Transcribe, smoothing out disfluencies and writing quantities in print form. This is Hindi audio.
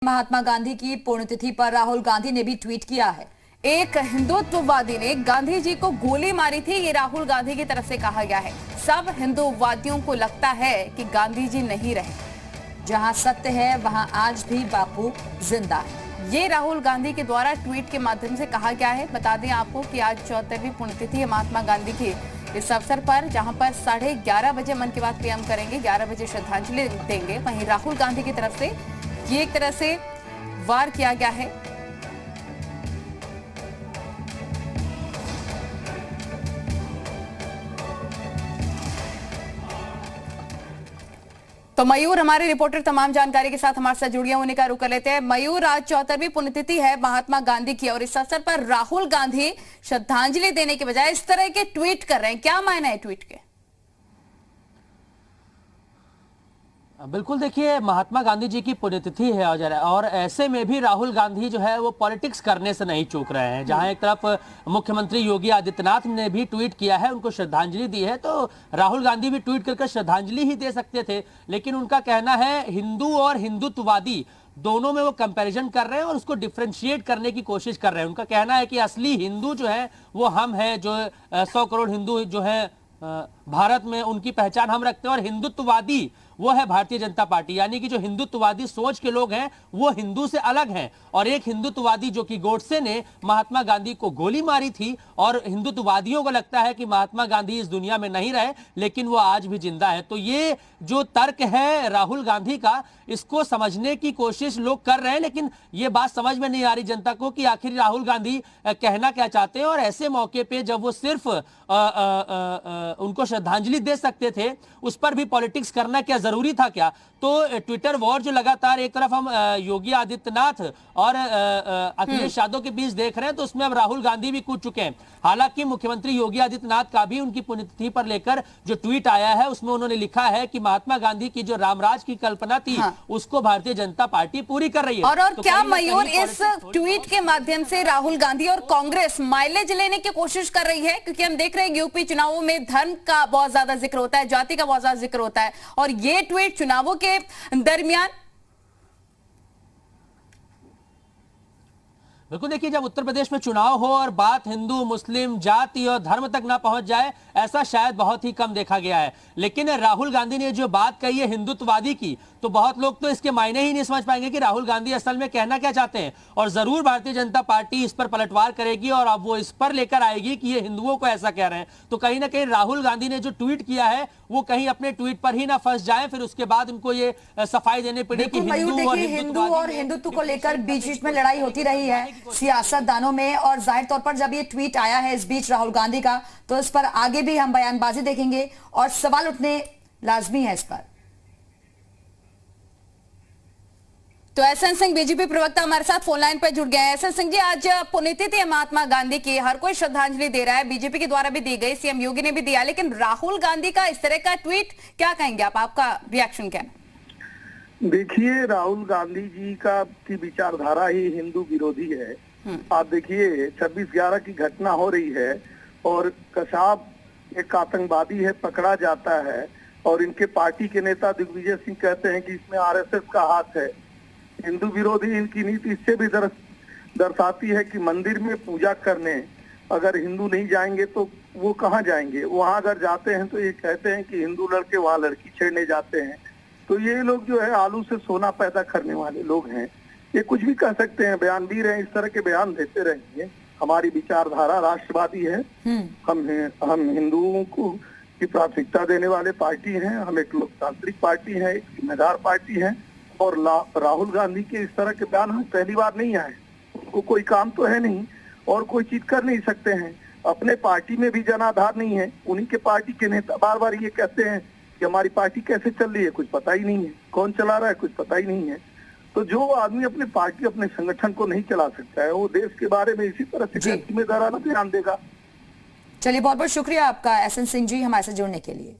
महात्मा गांधी की पुण्यतिथि पर राहुल गांधी ने भी ट्वीट किया है। एक हिंदुत्ववादी ने गांधी जी को गोली मारी थी, ये राहुल गांधी की तरफ से कहा गया है। सब हिंदुत्ववादियों को लगता है कि गांधी जी नहीं रहे, जहां सत्य है वहां आज भी बापू जिंदा है। ये राहुल गांधी के द्वारा ट्वीट के माध्यम से कहा गया है। बता दें आपको कि आज 74वीं पुण्यतिथि है महात्मा गांधी की। इस अवसर पर जहां पर 11:30 बजे मन की बात पे हम करेंगे, 11 बजे श्रद्धांजलि देंगे, वहीं राहुल गांधी की तरफ से ये एक तरह से वार किया गया है। तो मयूर हमारे रिपोर्टर तमाम जानकारी के साथ हमारे साथ जुड़िए होने का रुख कर लेते हैं। मयूर, आज 74वीं पुण्यतिथि है महात्मा गांधी की और इस अवसर पर राहुल गांधी श्रद्धांजलि देने के बजाय इस तरह के ट्वीट कर रहे हैं, क्या मायना है ट्वीट के? बिल्कुल, देखिए महात्मा गांधी जी की पुण्यतिथि है और ऐसे में भी राहुल गांधी जो है वो पॉलिटिक्स करने से नहीं चूक रहे हैं। जहां एक तरफ मुख्यमंत्री योगी आदित्यनाथ ने भी ट्वीट किया है, उनको श्रद्धांजलि दी है, तो राहुल गांधी भी ट्वीट करके श्रद्धांजलि ही दे सकते थे। लेकिन उनका कहना है हिंदू और हिंदुत्ववादी दोनों में वो कंपैरिजन कर रहे हैं और उसको डिफरेंशिएट करने की कोशिश कर रहे हैं। उनका कहना है कि असली हिंदू जो है वो हम है, जो 100 करोड़ हिंदू जो है भारत में, उनकी पहचान हम रखते हैं, और हिंदुत्ववादी वो है भारतीय जनता पार्टी। यानी कि जो हिंदुत्ववादी सोच के लोग हैं वो हिंदू से अलग हैं। और एक हिंदुत्ववादी जो कि गोडसे ने महात्मा गांधी को गोली मारी थी, और हिंदुत्ववादियों को लगता है कि महात्मा गांधी इस दुनिया में नहीं रहे लेकिन वो आज भी जिंदा है। तो ये जो तर्क है राहुल गांधी का, इसको समझने की कोशिश लोग कर रहे हैं, लेकिन ये बात समझ में नहीं आ रही जनता को कि आखिर राहुल गांधी कहना क्या चाहते हैं। और ऐसे मौके पे जब वो सिर्फ उनको श्रद्धांजलि दे सकते थे, उस पर भी पॉलिटिक्स करना क्या जरूरी था क्या? तो ट्विटर वॉर जो लगातार एक तरफ हम योगी आदित्यनाथ और अखिलेश यादव के बीच देख रहे हैं, तो उसमें अब राहुल गांधी भी कूद चुके हैं। हालांकि मुख्यमंत्री योगी आदित्यनाथ का भी उनकी पुण्यतिथि पर लेकर जो ट्वीट आया है, उसमें उन्होंने लिखा है कि महात्मा गांधी की जो रामराज की कल्पना थी, उसको भारतीय जनता पार्टी पूरी कर रही है। और तो क्या मयूर, इस ट्वीट के माध्यम से राहुल गांधी और कांग्रेस माइलेज लेने की कोशिश कर रही है? क्योंकि हम देख रहे हैं यूपी चुनावों में धर्म का बहुत ज्यादा जिक्र होता है, जाति का बहुत ज्यादा जिक्र होता है, और ये ट्वीट चुनावों के दरमियान। बिल्कुल, देखिए जब उत्तर प्रदेश में चुनाव हो और बात हिंदू मुस्लिम जाति और धर्म तक ना पहुंच जाए, ऐसा शायद बहुत ही कम देखा गया है। लेकिन राहुल गांधी ने जो बात कही है हिंदुत्ववादी की, तो बहुत लोग तो इसके मायने ही नहीं समझ पाएंगे कि राहुल गांधी असल में कहना क्या चाहते हैं। और जरूर भारतीय जनता पार्टी इस पर पलटवार करेगी और अब वो इस पर लेकर आएगी कि ये हिंदुओं को ऐसा कह रहे हैं। तो कहीं ना कहीं राहुल गांधी ने जो ट्वीट किया है वो कहीं अपने ट्वीट पर ही ना फंस जाए, फिर उसके बाद उनको ये सफाई देनी पड़ेगी। हिंदू और हिंदुत्व को लेकर बीच बीच में लड़ाई होती रही है सियासतदानों में, और जाहिर तौर पर जब ये ट्वीट आया है इस बीच राहुल गांधी का, तो इस पर आगे भी हम बयानबाजी देखेंगे और सवाल उठने लाजमी है इस पर। तो एसएन सिंह बीजेपी प्रवक्ता हमारे साथ फोन लाइन पर जुड़ गए हैं। एसएन सिंह जी, आज पुण्यतिथि है महात्मा गांधी की, हर कोई श्रद्धांजलि दे रहा है, बीजेपी के द्वारा भी दी गई, सीएम योगी ने भी दिया, लेकिन राहुल गांधी का इस तरह का ट्वीट, क्या कहेंगे आप? आपका रिएक्शन क्या है? देखिए, राहुल गांधी जी की विचारधारा ही हिंदू विरोधी है। आप देखिए 26/11 की घटना हो रही है और कसाब एक आतंकवादी है, पकड़ा जाता है, और इनके पार्टी के नेता दिग्विजय सिंह कहते हैं कि इसमें आरएसएस का हाथ है। हिंदू विरोधी इनकी नीति इससे भी दर्शाती है कि मंदिर में पूजा करने अगर हिंदू नहीं जाएंगे तो वो कहाँ जाएंगे। वहां अगर जाते हैं तो ये कहते हैं कि हिंदू लड़के वहां लड़की छेड़ने जाते हैं। तो ये लोग जो है आलू से सोना पैदा करने वाले लोग हैं। ये कुछ भी कह सकते हैं, बयान भी रहे, इस तरह के बयान देते रहेंगे। हमारी विचारधारा राष्ट्रवादी है, हम हिंदुओं को की प्राथमिकता देने वाले पार्टी हैं, हम एक लोकतांत्रिक पार्टी है, एक जिम्मेदार पार्टी है। और राहुल गांधी के इस तरह के बयान हम पहली बार नहीं आए। उनको कोई काम तो है नहीं और कोई चीज कर नहीं सकते हैं। अपने पार्टी में भी जनाधार नहीं है। उन्हीं के पार्टी के नेता बार बार ये कहते हैं कि हमारी पार्टी कैसे चल रही है कुछ पता ही नहीं है, कौन चला रहा है कुछ पता ही नहीं है। तो जो आदमी अपनी पार्टी अपने संगठन को नहीं चला सकता है, वो देश के बारे में इसी तरह से जिम्मेदाराना ध्यान देगा। चलिए, बहुत बहुत शुक्रिया आपका एसएन सिंह जी हमारे साथ जुड़ने के लिए।